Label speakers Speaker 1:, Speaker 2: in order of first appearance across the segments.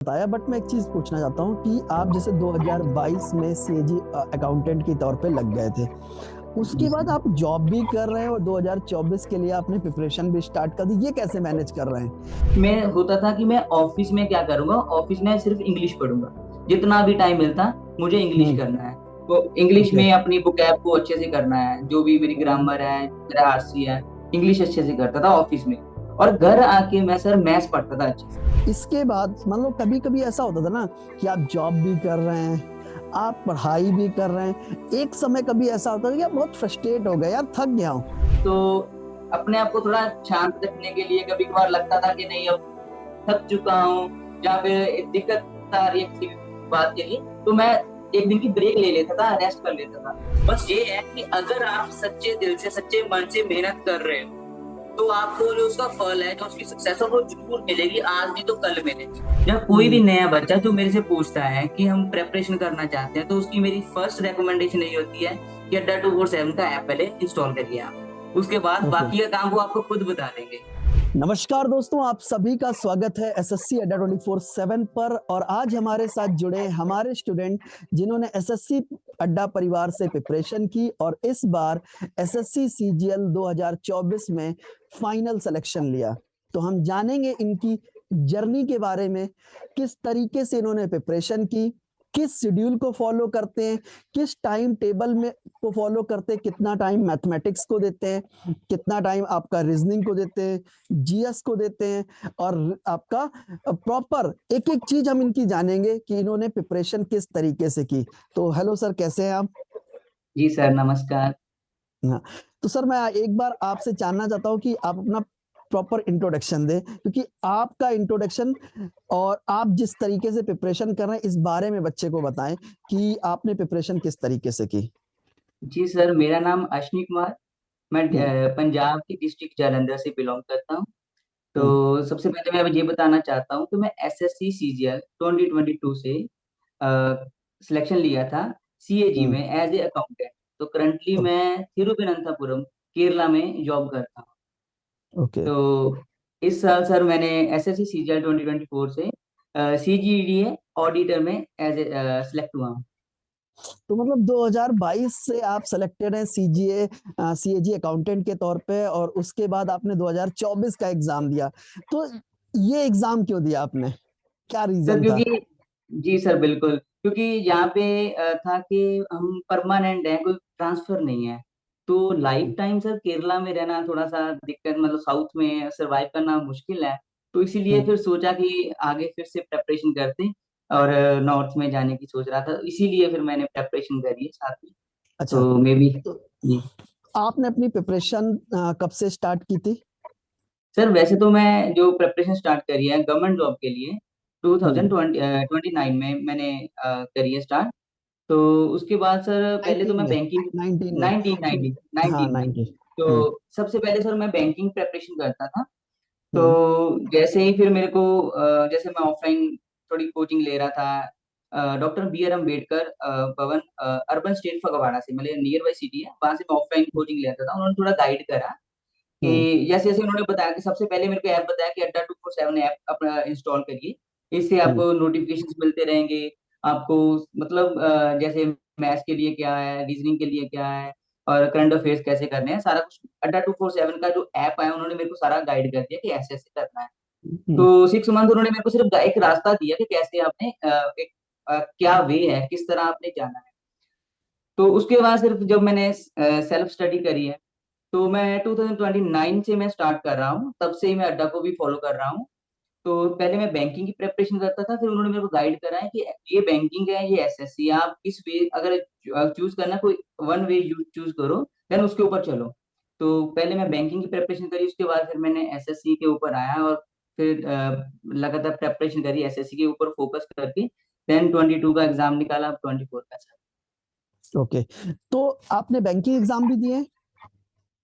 Speaker 1: बताया, बट मैं एक चीज पूछना चाहता हूँ कि आप जैसे 2022 में सीएजी अकाउंटेंट के तौर पे लग गए थे,
Speaker 2: जी
Speaker 1: उसके बाद
Speaker 2: सर।
Speaker 1: आप जॉब भी कर रहे हैं और 2024 के लिए आपने प्रिपरेशन भी स्टार्ट कर दी, ये कैसे मैनेज कर रहे हैं?
Speaker 2: मैं होता था कि मैं ऑफिस में क्या करूंगा, ऑफिस में सिर्फ इंग्लिश पढ़ूंगा। जितना भी टाइम मिलता मुझे इंग्लिश
Speaker 1: हम्म।
Speaker 2: करना है। तो इंग्लिश
Speaker 1: ओके।
Speaker 2: में अपनी वोकैब को अच्छे से करना है, जो भी मेरी ग्रामर है, मेरा आरसी है, इंग्लिश अच्छे से करता था ऑफिस में। और घर आके मैं सर मैथ्स पढ़ता था अच्छे से।
Speaker 1: इसके बाद मान लो कभी कभी ऐसा होता था ना कि आप जॉब भी कर रहे हैं, आप पढ़ाई भी कर रहे हैं, एक समय कभी ऐसा होता था कि आप बहुत फ्रस्ट्रेट हो गए, यार थक गया हूँ।
Speaker 2: तो अपने आप को थोड़ा शांत रखने के लिए कभी कभार लगता था कि नहीं, अब थक चुका हूँ, या फिर दिक्कत आ रही है किसी भी बात के लिए, तो मैं एक दिन की ब्रेक ले लेता था, रेस्ट कर लेता था। बस ये है कि अगर आप सच्चे दिल से, सच्चे मन से मेहनत कर रहे हो, तो आपको जो उसका फल है, जो उसकी सक्सेस है, वो जरूर मिलेगी। आज नहीं तो कल मिलेगी। जब कोई भी
Speaker 1: हम्म।
Speaker 2: नया बच्चा जो मेरे से पूछता है कि हम प्रेपरेशन करना चाहते हैं, तो उसकी मेरी फर्स्ट रेकमेंडेशन यही होती है कि अड्डा 247 का ऐप पहले इंस्टॉल करिए आप। उसके बाद
Speaker 1: ओके।
Speaker 2: बाकी का काम वो आपको खुद बता देंगे।
Speaker 1: नमस्कार दोस्तों, आप सभी का स्वागत है एसएससी अड्डा 24/7 पर। और आज हमारे साथ जुड़े हमारे स्टूडेंट जिन्होंने एसएससी अड्डा परिवार से प्रिपरेशन की और इस बार एसएससी सीजीएल 2024 में फाइनल सिलेक्शन लिया। तो हम जानेंगे इनकी जर्नी के बारे में, किस तरीके से इन्होंने प्रिपरेशन की, किस शेड्यूल को फॉलो करते हैं, किस टाइम टेबल में को फॉलो करते हैं, कितना टाइम मैथमेटिक्स को देते हैं, कितना टाइम आपका रीजनिंग को देते हैं, जीएस को देते हैं, और आपका प्रॉपर एक एक चीज हम इनकी जानेंगे कि इन्होंने प्रिपरेशन किस तरीके से की। तो हेलो सर, कैसे हैं आप?
Speaker 2: जी सर, नमस्कार।
Speaker 1: हाँ। तो सर मैं एक बार आपसे जानना चाहता हूँ कि आप अपना प्रॉपर इंट्रोडक्शन दें, क्योंकि आपका इंट्रोडक्शन और आप जिस तरीके से प्रिपरेशन कर रहे हैं इस बारे में बच्चे को बताएं कि आपने प्रिपरेशन किस तरीके से की।
Speaker 2: जी सर, मेरा नाम अश्विनी कुमार। मैं
Speaker 1: हम्म।
Speaker 2: पंजाब की डिस्ट्रिक्ट जालंधर से बिलोंग करता हूँ।
Speaker 1: हम्म।
Speaker 2: तो सबसे पहले मैं ये बताना चाहता हूँ कि मैं एसएससी सीजीएल 2022 से सिलेक्शन लिया था सीएजी
Speaker 1: हम्म।
Speaker 2: में एज ए अकाउंटेंट। तो करंटली मैं थिरुवनंतपुरम, केरला में जॉब करता हूँ।
Speaker 1: ओके।
Speaker 2: तो इस साल सर मैंने एसएससी सीजीएल 2024 से सीजीडीए ऑडिटर में एज ए सिलेक्ट हुआ हूँ।
Speaker 1: तो मतलब 2022 से आप सिलेक्टेड हैं सीजीए सीएजी अकाउंटेंट के तौर पे, और उसके बाद आपने 2024 का एग्जाम दिया। तो ये एग्जाम क्यों दिया आपने, क्या
Speaker 2: सर
Speaker 1: रीजन था?
Speaker 2: क्योंकि जी सर बिल्कुल, क्योंकि यहाँ पे था कि हम परमानेंट हैं, कोई ट्रांसफर नहीं है। तो लाइफ टाइम सर केरला में रहना थोड़ा सा दिक्कत, मतलब साउथ में सरवाइव करना मुश्किल है। तो इसीलिए
Speaker 1: हम्म।
Speaker 2: फिर सोचा कि आगे फिर से प्रेपरेशन करते, और नॉर्थ में जाने की सोच रहा था, इसीलिए फिर मैंने प्रेपरेशन करी है साथ में।
Speaker 1: अच्छा।
Speaker 2: तो मे बी।
Speaker 1: तो
Speaker 2: जी
Speaker 1: आपने अपनी प्रिपरेशन कब से स्टार्ट की थी?
Speaker 2: सर, वैसे तो मैं जो प्रेपरेशन स्टार्ट करी है गवर्नमेंट जॉब के लिए
Speaker 1: हम्म।
Speaker 2: 2029 में मैंने करी है स्टार्ट। तो उसके बाद सर पहले तो
Speaker 1: 19
Speaker 2: मैं
Speaker 1: में,
Speaker 2: बैंकिंग
Speaker 1: 19 में।
Speaker 2: 1990
Speaker 1: हाँ,
Speaker 2: 19 में।
Speaker 1: 19।
Speaker 2: तो
Speaker 1: हम्म।
Speaker 2: सबसे पहले सर मैं बैंकिंग प्रेपरेशन करता था। तो
Speaker 1: हम्म।
Speaker 2: जैसे ही फिर मेरे को जैसे मैं ऑफलाइन थोड़ी कोचिंग ले रहा था डॉक्टर बी आर अम्बेडकर भवन, अर्बन स्टेट फगवाड़ा से, मतलब नियर बाई सिटी है, वहां से मैं ऑफलाइन कोचिंग लेता था। उन्होंने थोड़ा गाइड करा
Speaker 1: हम्म।
Speaker 2: कि जैसे जैसे उन्होंने बताया कि सबसे पहले मेरे को ऐप बताया कि अड्डा 247 ऐप अपना इंस्टॉल करिए। इससे
Speaker 1: हम्म।
Speaker 2: आपको नोटिफिकेशंस मिलते रहेंगे। आपको मतलब जैसे मैथ्स के लिए क्या है, रीजनिंग के लिए क्या है, और करंट अफेयर्स कैसे करने हैं, सारा कुछ अड्डा 247 का जो ऐप है उन्होंने मेरे को सारा गाइड कर दिया कि ऐसे ऐसे करना है।
Speaker 1: हम्म।
Speaker 2: तो 6 मंथ उन्होंने मेरे को सिर्फ एक रास्ता दिया कि कैसे आपने एक क्या वे है, किस तरह आपने जाना है। तो उसके बाद सिर्फ जब मैंने सेल्फ स्टडी करी है, तो मैं 2029 से मैं स्टार्ट कर रहा हूँ, तब से ही मैं अड्डा को भी फॉलो कर रहा हूँ। तो पहले मैं बैंकिंग की प्रिपरेशन करता था, फिर उन्होंने मेरे को गाइड करा है कि ये बैंकिंग है, ये एसएससी, आप किस वे अगर चूज करना, कोई वन वे यू चूज करो, देन उसके ऊपर चलो। तो पहले मैं बैंकिंग की प्रिपरेशन करी, उसके बाद फिर मैंने एसएससी के ऊपर आया, और फिर लगातार प्रिपरेशन करी एसएससी के ऊपर फोकस करके। देन 22 का एग्जाम निकाला, अब 24 का सर।
Speaker 1: ओके। तो आपने बैंकिंग एग्जाम भी दिए?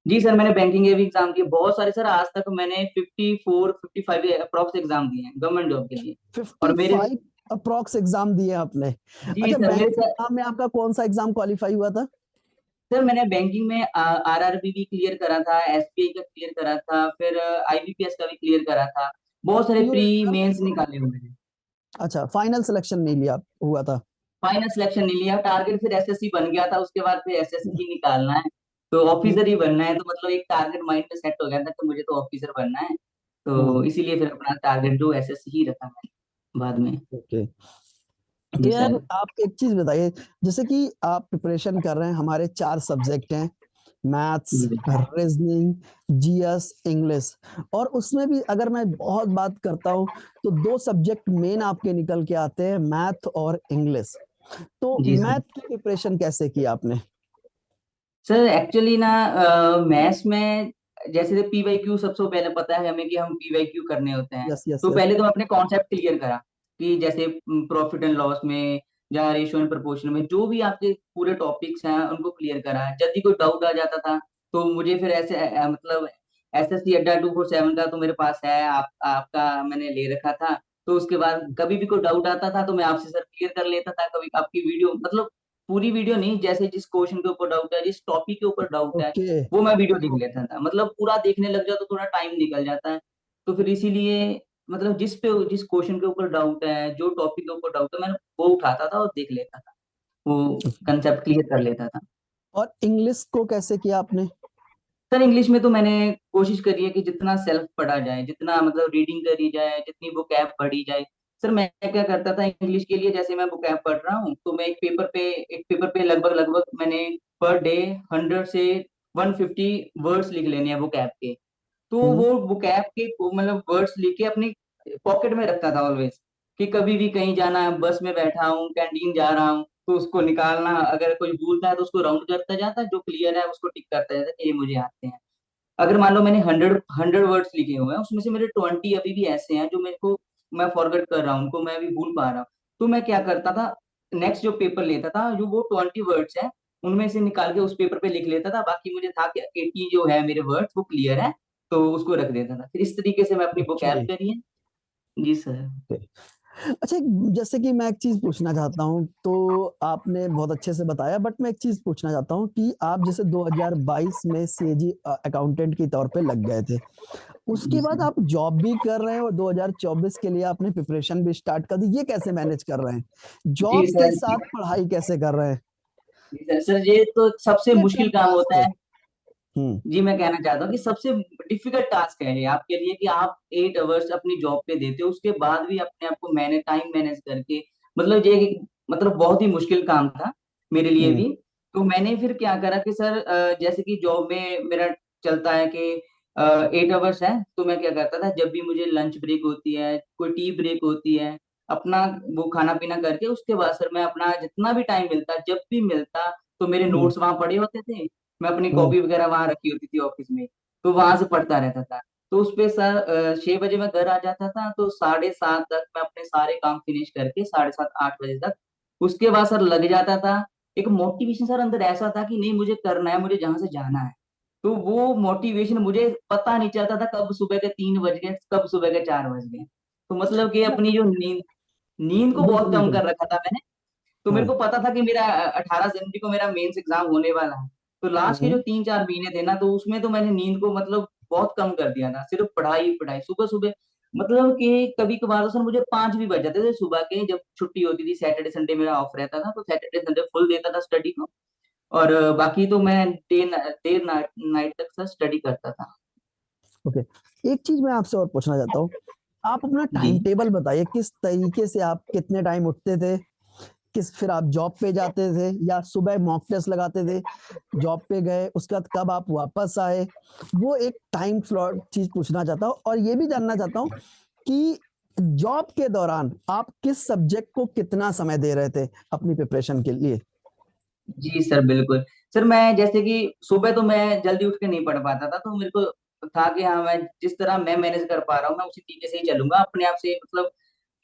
Speaker 2: जी सर, मैंने बैंकिंग के भी एग्जाम दिए बहुत सारे सर। आज तक मैंने 54 55 अप्रॉक्स एग्जाम दिए हैं गवर्नमेंट जॉब के लिए। और मेरे
Speaker 1: 55 अप्रॉक्स एग्जाम दिए आपने?
Speaker 2: जी
Speaker 1: अच्छा,
Speaker 2: सर, मेरे
Speaker 1: बैंकिंग
Speaker 2: सर।
Speaker 1: एग्जाम में आपका कौन सा एग्जाम क्वालिफाई हुआ था?
Speaker 2: सर मैंने बैंकिंग में आरआरबी भी क्लियर करा था, एसबीआई का क्लियर करा था, फिर आईबीपीएस का भी क्लियर करा था। बहुत सारे
Speaker 1: पीओ
Speaker 2: प्री
Speaker 1: एग्जाम?
Speaker 2: मेंस निकाले हुए हैं।
Speaker 1: अच्छा, फाइनल सिलेक्शन नहीं लिया हुआ था।
Speaker 2: फाइनल सिलेक्शन नहीं लिया, टारगेट फिर एसएससी बन गया था, उसके बाद फिर एसएससी ही निकालना है, तो
Speaker 1: हम्म,
Speaker 2: ऑफिसर ही बनना है, तो मतलब एक टारगेट माइंड में सेट हो गया था कि मुझे तो ऑफिसर बनना है, तो
Speaker 1: हम्म,
Speaker 2: इसीलिए फिर अपना टारगेट जो एसएससी ही रखा मैंने बाद में।
Speaker 1: ओके। तो
Speaker 2: जी
Speaker 1: यार
Speaker 2: सर।
Speaker 1: आप एक चीज बताइए, जैसे कि आप प्रिपरेशन कर रहे हैं, हमारे 4 सब्जेक्ट हैं, मैथ्स,
Speaker 2: जी बिल्कुल।
Speaker 1: Reasoning, GS, English. और उसमें भी अगर मैं बहुत बात करता हूँ तो 2 सब्जेक्ट मेन आपके निकल के आते हैं, मैथ और इंग्लिश। तो
Speaker 2: जी
Speaker 1: मैथ
Speaker 2: सर।
Speaker 1: की प्रिपरेशन कैसे की आपने?
Speaker 2: सर एक्चुअली ना मैथ्स में जैसे पी वाई क्यू सबसे पहले पता है हमें कि हम पी वाई क्यू करने होते हैं,
Speaker 1: यस, यस,
Speaker 2: तो
Speaker 1: यस।
Speaker 2: पहले तो अपने कॉन्सेप्ट क्लियर करा कि जैसे प्रॉफिट एंड लॉस में या रेशियो एंड प्रोपोर्शन में जो भी आपके पूरे टॉपिक्स हैं उनको क्लियर करा। जब भी कोई डाउट आ जाता था तो मुझे फिर ऐसे मतलब एसएससी अड्डा 247 का तो मेरे पास है, आपका मैंने ले रखा था, तो उसके बाद कभी भी कोई डाउट आता था तो मैं आपसे सर क्लियर कर लेता था। कभी आपकी वीडियो मतलब पूरी वीडियो नहीं, जैसे जिस क्वेश्चन के ऊपर डाउट है, जिस टॉपिक के ऊपर डाउट है,
Speaker 1: ओके।
Speaker 2: वो मैं वीडियो देख लेता था। मतलब पूरा देखने लग जाओ तो थोड़ा टाइम निकल जाता है, तो फिर इसीलिए मतलब जिस क्वेश्चन के ऊपर डाउट है, जो टॉपिक के ऊपर डाउट है, मैं वो उठाता था और देख लेता था, वो कंसेप्ट क्लियर कर लेता था।
Speaker 1: और इंग्लिश को कैसे किया आपने?
Speaker 2: सर इंग्लिश में तो मैंने कोशिश करी है कि जितना सेल्फ पढ़ा जाए, जितना मतलब रीडिंग करी जाए, जितनी बुक ऐप पढ़ी जाए। सर मैं क्या करता था इंग्लिश के लिए, जैसे मैं बुक ऐप पढ़ रहा हूँ तो मैं एक पेपर पे लगभग लगभग मैंने पर डे 100 से 150 वर्ड्स लिख लेने हैं बुक ऐप के। तो
Speaker 1: हम्म,
Speaker 2: वो बुक ऐप के मतलब वर्ड्स लिख के अपनी पॉकेट में रखता था ऑलवेज, कि कभी भी कहीं जाना है, बस में बैठा हूँ, कैंटीन जा रहा हूँ, तो उसको निकालना, अगर कोई भूलता है तो उसको राउंड करता जाता, जो क्लियर है उसको टिक करता जाता कि ये मुझे आते हैं। अगर मान लो मैंने 100 100 वर्ड्स लिखे हुए हैं, उसमें से मेरे 20 अभी भी ऐसे हैं जो मेरे को मैं फॉरगेट कर रहा हूँ, उनको मैं अभी भूल पा रहा हूँ, तो मैं क्या करता था, नेक्स्ट जो पेपर लेता था, जो वो 20 वर्ड्स है उनमें से निकाल के उस पेपर पे लिख लेता था, बाकी मुझे था कि 80 जो है मेरे वर्ड्स वो क्लियर है, तो उसको रख देता था। फिर इस तरीके से मैं अपनी बुक
Speaker 1: ओके।
Speaker 2: ऐप करी है। जी सर।
Speaker 1: अच्छा, जैसे कि मैं एक चीज पूछना चाहता हूँ, तो आपने बहुत अच्छे से बताया, बट मैं एक चीज पूछना चाहता हूँ कि आप जैसे 2022 में सीएजी अकाउंटेंट के तौर पे लग गए थे, उसके
Speaker 2: जी
Speaker 1: बाद
Speaker 2: सर।
Speaker 1: आप जॉब भी कर रहे हैं और 2024 के लिए आपने प्रिपरेशन भी स्टार्ट कर दी, ये कैसे मैनेज कर रहे हैं?
Speaker 2: जी
Speaker 1: जॉब के
Speaker 2: सर।
Speaker 1: साथ पढ़ाई कैसे कर रहे हैं?
Speaker 2: जी सर, सर ये तो सबसे
Speaker 1: ये
Speaker 2: मुश्किल
Speaker 1: टफ
Speaker 2: काम
Speaker 1: टास्क
Speaker 2: होता
Speaker 1: है।
Speaker 2: है।
Speaker 1: हम्म,
Speaker 2: जी मैं कहना चाहता हूँ कि सबसे डिफिकल्ट टास्क है ये आपके लिए, कि आप 8 आवर्स अपनी जॉब पे देते हो, उसके बाद भी अपने आप को मैंने टाइम मैनेज करके, मतलब ये मतलब बहुत ही मुश्किल काम था मेरे लिए
Speaker 1: हम्म,
Speaker 2: भी। तो मैंने फिर क्या करा कि सर जैसे कि जॉब में मेरा चलता है कि 8 आवर्स है, तो मैं क्या करता था, जब भी मुझे लंच ब्रेक होती है, कोई टी ब्रेक होती है, अपना वो खाना पीना करके उसके बाद सर मैं अपना जितना भी टाइम मिलता, जब भी मिलता, तो मेरे
Speaker 1: हम्म,
Speaker 2: नोट्स वहां पड़े होते थे, मैं अपनी
Speaker 1: हम्म,
Speaker 2: कॉपी वगैरह वहां रखी होती थी ऑफिस में, तो वहां से पढ़ता रहता था। तो उस पे सर 6 बजे मैं घर आ जाता था, तो 7:30 तक मैं अपने सारे काम फिनिश करके 7:30 8 बजे तक उसके बाद सर लग जाता था। एक मोटिवेशन सर अंदर ऐसा था कि नहीं मुझे करना है, मुझे जहां से जाना है, तो वो मोटिवेशन मुझे पता नहीं चलता था कब सुबह के 3 बज गए, कब सुबह के 4 बज गए। तो मतलब कि अपनी जो नींद नींद को
Speaker 1: बिल्कुल,
Speaker 2: बहुत कम
Speaker 1: बिल्कुल।
Speaker 2: कर रखा था मैंने। तो मेरे
Speaker 1: हाँ।
Speaker 2: को पता था कि मेरा 18 जनवरी को मेरा मेंस एग्जाम होने वाला है, तो लास्ट के जो
Speaker 1: हम्म,
Speaker 2: 3 4 महीने थे ना, तो उसमें तो मैंने नींद को मतलब बहुत कम कर दिया था, सिर्फ पढ़ाई पढ़ाई सुबह सुबह। मतलब कि कभी कभार तो सर मुझे 5 भी बज जाते थे सुबह के, जब छुट्टी होती थी, सैटरडे संडे मेरा ऑफ रहता था, तो सैटरडे संडे फुल देता था स्टडी को, और बाकी तो मैं देर नाइट नाइट तक सर स्टडी करता था।
Speaker 1: ओके। एक चीज मैं आपसे और पूछना चाहता हूँ, आप अपना
Speaker 2: जी।
Speaker 1: टाइम टेबल बताइए, किस तरीके से आप कितने टाइम उठते थे, किस फिर आप जॉब पे जाते थे या सुबह मॉक टेस्ट लगाते थे, जॉब पे गए उसके बाद कब आप वापस आए, वो एक टाइम स्लॉट चीज पूछना चाहता हूँ। और ये भी जानना चाहता हूँ कि जॉब के दौरान आप किस सब्जेक्ट को कितना समय दे रहे थे अपनी प्रिपरेशन के लिए?
Speaker 2: जी सर बिल्कुल। सर मैं जैसे कि सुबह तो मैं जल्दी उठ के नहीं पढ़ पाता था, तो मेरे को था कि हाँ मैं जिस तरह मैं मैनेज कर पा रहा हूँ मैं उसी तरीके से ही चलूंगा अपने आप से, मतलब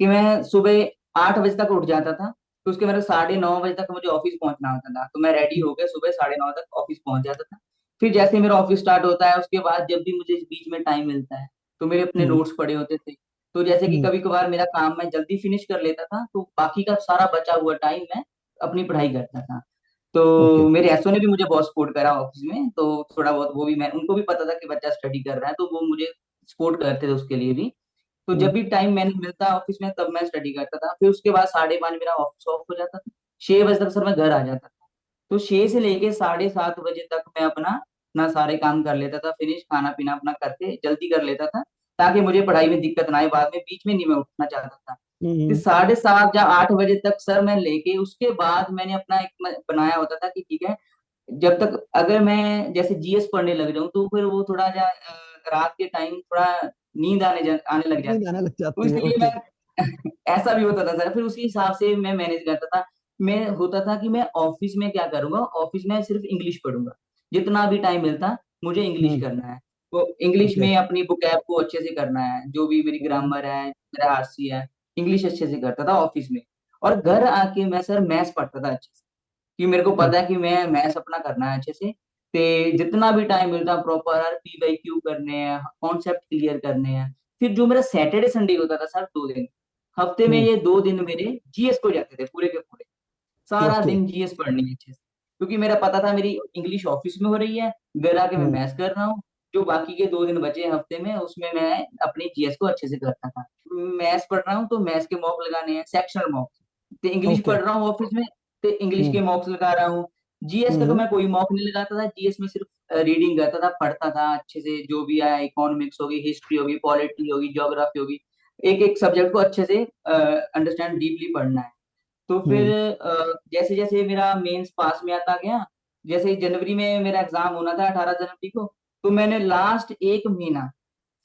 Speaker 2: कि मैं सुबह 8 बजे तक उठ जाता था, तो उसके मेरे 9:30 बजे तक मुझे ऑफिस पहुंचना होता था, तो मैं रेडी होकर सुबह 9:30 तक ऑफिस पहुंच जाता था। फिर जैसे ही मेरा ऑफिस स्टार्ट होता है, उसके बाद जब भी मुझे इस बीच में टाइम मिलता है, तो मेरे अपने
Speaker 1: हम्म,
Speaker 2: नोट्स पड़े होते थे, तो जैसे कि
Speaker 1: हम्म,
Speaker 2: कभी कभार मेरा काम मैं जल्दी फिनिश कर लेता था, तो बाकी का सारा बचा हुआ टाइम मैं अपनी पढ़ाई करता था। तो
Speaker 1: ओके,
Speaker 2: मेरे एसओ ने भी मुझे बहुत सपोर्ट करा ऑफिस में, तो थोड़ा बहुत वो भी, मैं उनको भी पता था कि बच्चा स्टडी कर रहा है, तो वो मुझे सपोर्ट करते थे उसके लिए भी। तो जब भी टाइम मैंने मिलता ऑफिस में तब मैं स्टडी करता था। फिर उसके बाद 5:30 मेरा ऑफिस ऑफ हो जाता था, 6 बजे तक सर मैं घर आ जाता था। तो 6 से लेके 7:30 बजे तक मैं अपना सारे काम कर लेता था, फिनिश खाना पीना अपना करके जल्दी कर लेता था, ताकि मुझे पढ़ाई में दिक्कत ना आए, बाद में बीच में नहीं मैं उठना चाहता था। फिर
Speaker 1: हम्म।
Speaker 2: 7:30 या 8 बजे तक सर मैं लेके उसके बाद मैंने अपना एक बनाया होता था कि ठीक है, जब तक अगर मैं जैसे जीएस पढ़ने लग जाऊं तो फिर वो थोड़ा रात के टाइम थोड़ा नींद आने लग
Speaker 1: नींद
Speaker 2: जाती
Speaker 1: आने
Speaker 2: है।
Speaker 1: लग
Speaker 2: तो
Speaker 1: जाती है,
Speaker 2: इसलिए
Speaker 1: ओके।
Speaker 2: मैं ऐसा भी होता था सर, फिर उसी हिसाब से मैं मैनेज करता था। मैं होता था कि मैं ऑफिस में क्या करूंगा, ऑफिस में सिर्फ इंग्लिश पढ़ूंगा, जितना भी टाइम मिलता मुझे इंग्लिश
Speaker 1: हम्म।
Speaker 2: करना है। तो इंग्लिश
Speaker 1: ओके।
Speaker 2: में अपनी बुकैब को अच्छे से करना है, जो भी मेरी
Speaker 1: हम्म।
Speaker 2: ग्रामर है, मेरा आरसी है, इंग्लिश अच्छे से करता था ऑफिस में। और घर आके मैं सर मैथ्स पढ़ता था अच्छे से, कि मेरे को पता है कि मैं मैथ्स अपना करना है अच्छे से। ते जितना भी टाइम मिलता प्रॉपर पीवाईक्यू करने हैं, कॉन्सेप्ट क्लियर करने हैं। फिर जो मेरा सैटरडे संडे होता था सर, 2 दिन हफ्ते में,
Speaker 1: हम्म।
Speaker 2: ये 2 दिन मेरे जीएस को जाते थे पूरे के पूरे। सारा
Speaker 1: ओके।
Speaker 2: दिन जीएस पढ़नी है अच्छे से, क्योंकि मेरा पता था मेरी इंग्लिश ऑफिस में हो रही है, घर आके मैं
Speaker 1: हम्म।
Speaker 2: मैथ्स कर रहा हूँ। जो बाकी के 2 दिन बचे हैं हफ्ते में, उसमें मैं अपनी जीएस को अच्छे से करता था। मैथ्स पढ़ रहा हूँ तो मैथ्स के मॉक लगाने हैं, सेक्शनल मॉक। तो इंग्लिश
Speaker 1: ओके।
Speaker 2: पढ़ रहा हूँ ऑफिस में, तो इंग्लिश के
Speaker 1: हम्म।
Speaker 2: मॉक्स लगा रहा हूँ। जीएस का तो
Speaker 1: हम्म।
Speaker 2: मैं कोई मॉक नहीं लगाता था, जीएस में सिर्फ रीडिंग करता था, पढ़ता था अच्छे से, जो भी आया, इकोनॉमिक्स होगी, हिस्ट्री होगी, पॉलिटी होगी, ज्योग्राफी होगी, एक एक सब्जेक्ट को अच्छे से अंडरस्टैंड डीपली पढ़ना है। तो फिर
Speaker 1: हम्म।
Speaker 2: जैसे जैसे मेरा मेंस पास में आता गया, जैसे जनवरी में मेरा एग्जाम होना था 18 जनवरी को, तो मैंने लास्ट एक महीना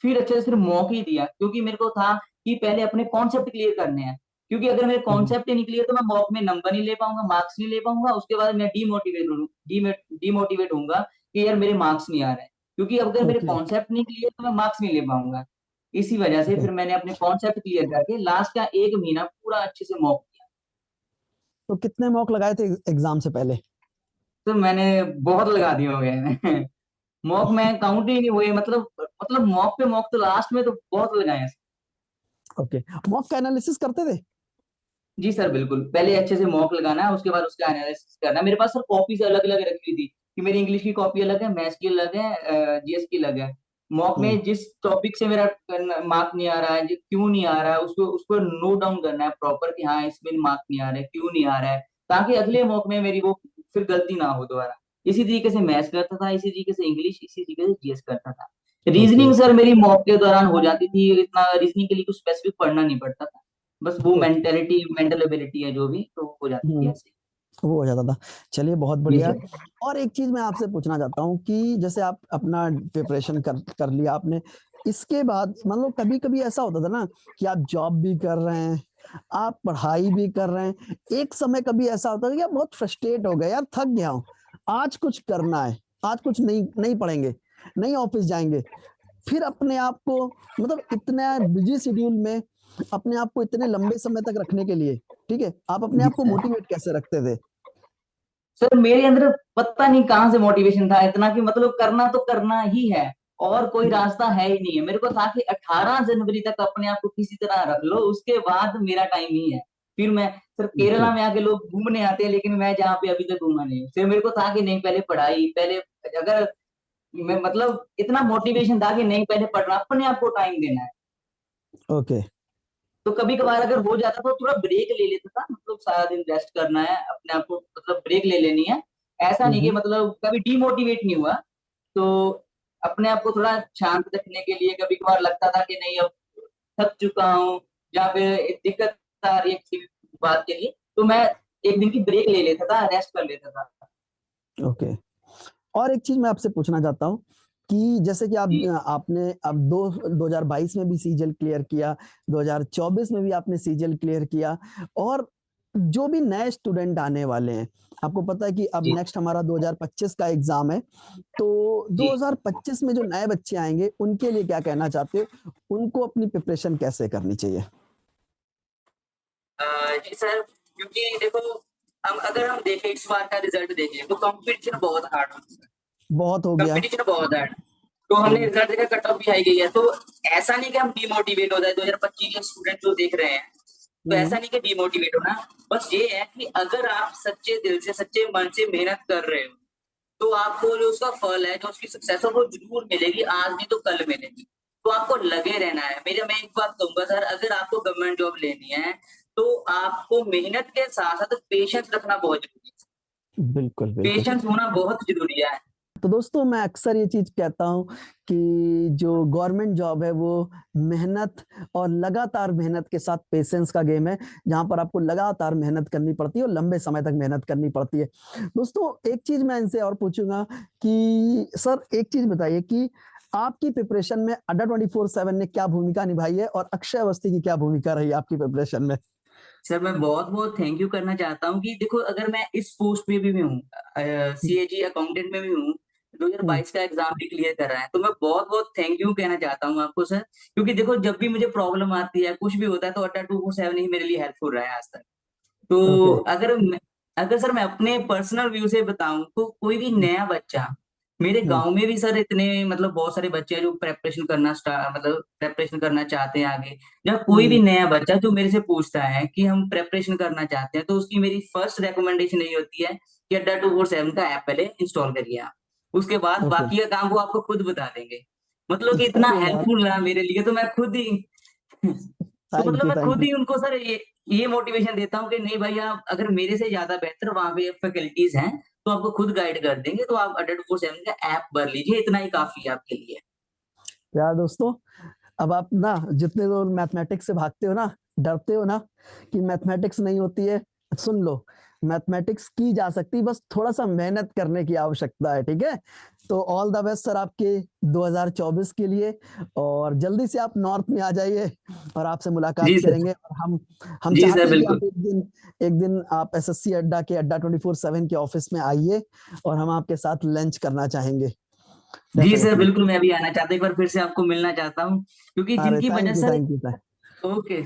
Speaker 2: फिर अच्छे से सिर्फ मॉक ही दिया, क्योंकि मेरे को था कि पहले अपने कॉन्सेप्ट क्लियर करने हैं। क्योंकि अगर मेरे
Speaker 1: हम्म।
Speaker 2: कॉन्सेप्ट ही नहीं क्लियर तो मैं मॉक में नंबर नहीं ले पाऊंगा, मार्क्स नहीं ले पाऊंगा, उसके बाद मैं डीमोटिवेट होऊंगा कि यार मेरे मार्क्स नहीं आ रहे हैं। क्योंकि अगर मेरे
Speaker 1: ओके।
Speaker 2: कॉन्सेप्ट नहीं क्लियर तो मैं मार्क्स नहीं ले पाऊंगा। इसी वजह से
Speaker 1: ओके।
Speaker 2: फिर मैंने अपने कॉन्सेप्ट क्लियर करके लास्ट का एक महीना पूरा अच्छे से मॉक किया।
Speaker 1: तो कितने मॉक लगाए थे एग्जाम से पहले?
Speaker 2: तो मैंने बहुत लगा दिए होंगे मॉक में काउंट ही नहीं हुए, मतलब मॉक पे मॉक तो लास्ट में तो बहुत लगाए हैं।
Speaker 1: ओके। मॉक का एनालिसिस करते थे?
Speaker 2: जी सर बिल्कुल, पहले अच्छे से मॉक लगाना है, उसके बाद उसका एनालिसिस करना है। मेरे पास सर कॉपीज अलग अलग रखी हुई थी, कि मेरी इंग्लिश की कॉपी अलग है, मैथ्स की अलग है, जीएस की अलग है। मॉक
Speaker 1: हम्म।
Speaker 2: में जिस टॉपिक से मेरा मार्क नहीं आ रहा है, क्यों नहीं आ रहा है, उसको उसको नोट डाउन करना है प्रॉपर, कि हाँ इसमें मार्क नहीं आ रहा है, क्यों नहीं आ रहा है, ताकि अगले मॉक में मेरी वो फिर गलती ना हो दोबारा। इसी तरीके से मैथ्स करता था, इसी तरीके से इंग्लिश, इसी तरीके से जीएस करता था।
Speaker 1: ओके।
Speaker 2: रीजनिंग सर मेरी मॉक के दौरान हो जाती थी, इतना रीजनिंग के लिए कुछ स्पेसिफिक पढ़ना नहीं पड़ता था, बस वो
Speaker 1: ओके।
Speaker 2: मेंटेलिटी मेंटल एबिलिटी है जो भी, तो हो जाती थी
Speaker 1: हम्म।
Speaker 2: ऐसे।
Speaker 1: वो हो जाता था। चलिए, बहुत
Speaker 2: जी
Speaker 1: बढ़िया।
Speaker 2: सर।
Speaker 1: और एक चीज मैं आपसे पूछना चाहता हूँ कि जैसे आप अपना प्रिपरेशन कर कर लिया आपने, इसके बाद मान लो कभी कभी ऐसा होता था ना कि आप जॉब भी कर रहे हैं, आप पढ़ाई भी कर रहे हैं, एक समय कभी ऐसा होता था कि आप बहुत फ्रस्ट्रेट हो गए, यार थक गया हूँ, आज कुछ करना है, आज कुछ नहीं नहीं पढ़ेंगे, नहीं ऑफिस जाएंगे। फिर अपने आप को, मतलब इतना बिजी शेड्यूल में अपने आप को इतने लंबे समय तक रखने के लिए, ठीक है, आप अपने
Speaker 2: जी
Speaker 1: आप को
Speaker 2: सर।
Speaker 1: मोटिवेट कैसे रखते थे?
Speaker 2: सर मेरे अंदर पता नहीं कहाँ से मोटिवेशन था इतना, कि मतलब करना तो करना ही है, और कोई रास्ता है ही नहीं है। मेरे को था कि 18 जनवरी तक अपने आप को किसी तरह रख लो, उसके बाद मेरा टाइम ही है। फिर मैं, सर
Speaker 1: ओके।
Speaker 2: केरला में आके लोग घूमने आते हैं, लेकिन मैं जहाँ पे अभी तक घूमा नहीं हूँ। फिर मेरे को था कि नहीं, पहले पढ़ाई, पहले अगर मैं मतलब इतना मोटिवेशन था कि नहीं, पहले पढ़ना, अपने आप को टाइम देना है।
Speaker 1: ओके।
Speaker 2: तो कभी कभार अगर हो जाता तो थोड़ा ब्रेक ले लेता था, मतलब सारा दिन रेस्ट करना है अपने आप को, मतलब ब्रेक ले लेनी है। ऐसा नहीं कि
Speaker 1: हम्म।
Speaker 2: मतलब कभी डीमोटिवेट नहीं हुआ। तो अपने आप को थोड़ा शांत रखने के लिए कभी कभार लगता था कि नहीं अब थक चुका हूँ, या फिर एक दिक्कत आ रही है किसी भी बात के लिए, तो मैं एक दिन की ब्रेक ले लेता था, रेस्ट कर लेता था।
Speaker 1: ओके। और एक चीज मैं आपसे पूछना चाहता हूँ कि जैसे कि
Speaker 2: जी
Speaker 1: आपने अब 2022 में भी सीजल क्लियर किया, 2024 में भी आपने सीजल क्लियर किया, और जो भी नए स्टूडेंट आने वाले हैं, आपको पता है कि अब
Speaker 2: जी
Speaker 1: नेक्स्ट हमारा 2025 का एग्जाम है, तो
Speaker 2: जी।
Speaker 1: 2025 में जो नए बच्चे आएंगे उनके लिए क्या कहना चाहते हो, उनको अपनी प्रिपरेशन कैसे करनी चाहिए?
Speaker 2: जी सर, क्योंकि देखो, हम अगर हम देखें इस बार का रिजल्ट देखें तो कंपटीशन बहुत हार्ड है।
Speaker 1: बहुत हो गया।
Speaker 2: कंपटीशन बहुत है, तो हमने
Speaker 1: हम्म।
Speaker 2: रिजल्ट देखा, कट ऑफ भी हाई गई है। तो ऐसा नहीं कि हम डिमोटिवेट हो जाए, 2025 के स्टूडेंट जो देख रहे हैं, तो
Speaker 1: हम्म।
Speaker 2: ऐसा नहीं कि डिमोटिवेट होना। बस ये है कि अगर आप सच्चे दिल से, सच्चे मन से मेहनत कर रहे हो, तो आपको जो उसका फल है, जो उसकी सक्सेस है, वो जरूर मिलेगी, आज नहीं तो कल मिलेगी। तो आपको लगे रहना है। मैं एक बात कहूंगा सर, अगर आपको गवर्नमेंट जॉब लेनी है तो आपको मेहनत के साथ साथ पेशेंस रखना बहुत जरूरी है।
Speaker 1: बिल्कुल, बिल्कुल।
Speaker 2: पेशेंस होना बहुत जरूरी है।
Speaker 1: तो दोस्तों मैं अक्सर ये चीज़ कहता हूँ कि जो गवर्नमेंट जॉब है वो मेहनत और लगातार मेहनत के साथ पेशेंस का गेम है, जहाँ पर आपको लगातार मेहनत करनी पड़ती है और लंबे समय तक मेहनत करनी पड़ती है। दोस्तों एक चीज़ मैं इनसे और पूछूँगा कि सर एक चीज़ बताइए कि आपकी प्रिपरेशन में अड्डा 24/7 ने क्या भूमिका निभाई है और अक्षय अवस्थी की क्या भूमिका रही आपकी प्रिपरेशन में?
Speaker 2: सर मैं बहुत बहुत थैंक यू करना चाहता हूँ कि देखो अगर मैं इस पोस्ट पे भी हूँ, सीएजी अकाउंटेंट में भी हूँ,
Speaker 1: हुँ,
Speaker 2: 2022 का एग्जाम भी क्लियर करा है, तो मैं बहुत बहुत थैंक यू कहना चाहता हूँ आपको सर, क्योंकि देखो जब भी मुझे प्रॉब्लम आती है, कुछ भी होता है, तो अड्डा 247 ही मेरे लिए हेल्पफुल रहा है आज तक। तो
Speaker 1: ओके।
Speaker 2: अगर सर मैं अपने पर्सनल व्यू से बताऊं तो कोई भी
Speaker 1: हुँ,
Speaker 2: नया बच्चा, मेरे
Speaker 1: हुँ,
Speaker 2: गांव में भी सर इतने मतलब बहुत सारे बच्चे हैं जो प्रेपरेशन करना स्टार्ट मतलब प्रेपरेशन करना चाहते हैं आगे। जब कोई भी
Speaker 1: हुँ,
Speaker 2: नया बच्चा जो मेरे से पूछता है कि हम प्रेपरेशन करना चाहते हैं, तो उसकी मेरी फर्स्ट रिकमेंडेशन यही होती है कि अड्डा 247 का ऐप पहले इंस्टॉल करिए आप। उसके बाद
Speaker 1: ओके।
Speaker 2: बाकी का काम वो आपको खुद बता देंगे। मतलब कि इतना
Speaker 1: अरे यार!
Speaker 2: हेल्पफुल रहा मेरे लिए, तो मैं खुद ही तो
Speaker 1: थैंक
Speaker 2: मतलब
Speaker 1: यू,
Speaker 2: मैं
Speaker 1: थैंक
Speaker 2: खुद
Speaker 1: यू।
Speaker 2: ही उनको सर ये मोटिवेशन देता हूँ कि नहीं भाई, आप अगर मेरे से ज्यादा बेहतर वहां पे फैकल्टीज हैं तो आपको खुद गाइड कर देंगे, तो आप अड्डा 247 का ऐप भर लीजिए, इतना ही काफी है आपके लिए।
Speaker 1: यार दोस्तों अब आप ना जितने लोग मैथमेटिक्स से भागते हो ना, डरते हो ना कि मैथमेटिक्स नहीं होती है, सुन लो, मैथमेटिक्स की जा सकती है, बस थोड़ा-सा मेहनत करने की आवश्यकता है, ठीक है? तो ऑल द बेस्ट सर आपके 2024 के लिए और जल्दी से आप नॉर्थ में आ जाइए और आपसे
Speaker 2: जी
Speaker 1: मुलाकात
Speaker 2: सर।
Speaker 1: करेंगे और हम
Speaker 2: जी
Speaker 1: चाहते
Speaker 2: सर
Speaker 1: हैं कि
Speaker 2: बिल्कुल।
Speaker 1: आप एक दिन आप एसएससी अड्डा के अड्डा 24/7 के ऑफिस में आइए और हम आपके साथ लंच करना चाहेंगे,
Speaker 2: जी सर
Speaker 1: डेफिनिटली।
Speaker 2: बिल्कुल, मैं भी आना चाहता हूँ, एक बार फिर से आपको मिलना चाहता हूँ, क्योंकि
Speaker 1: अरे
Speaker 2: जिनकी वजह
Speaker 1: thank you,
Speaker 2: sir.
Speaker 1: Thank you, thank
Speaker 2: okay.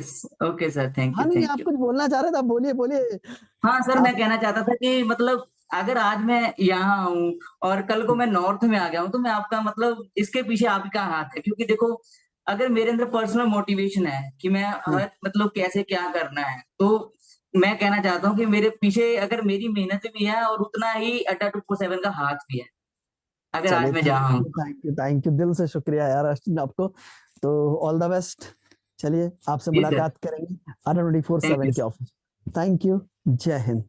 Speaker 2: Okay sir,
Speaker 1: हाँ, नहीं
Speaker 2: थैंक
Speaker 1: आप
Speaker 2: यू।
Speaker 1: कुछ बोलना चाह रहे थे, आप बोलिए, बोलिए।
Speaker 2: हाँ सर,
Speaker 1: आप
Speaker 2: मैं कहना चाहता था कि मतलब अगर आज मैं यहाँ हूँ और कल को मैं नॉर्थ में आ गया हूँ, तो मैं आपका मतलब इसके पीछे आपका हाथ है, क्योंकि देखो अगर मेरे अंदर पर्सनल मोटिवेशन है कि मैं
Speaker 1: हुँ,
Speaker 2: हर मतलब कैसे क्या करना है, तो मैं कहना चाहता हूँ कि मेरे पीछे अगर मेरी मेहनत भी है और उतना ही अड्डा 247 का हाथ भी है, अगर आज
Speaker 1: चलिए
Speaker 2: मैं जहाँ हूँ।
Speaker 1: थैंक यू, दिल से शुक्रिया यार आपको। तो ऑल द बेस्ट। चलिए आपसे
Speaker 2: जी सर।
Speaker 1: मुलाकात करेंगे अड्डा
Speaker 2: थैंक
Speaker 1: 24/7
Speaker 2: यू।
Speaker 1: के ऑफिस। थैंक यू, जय हिंद।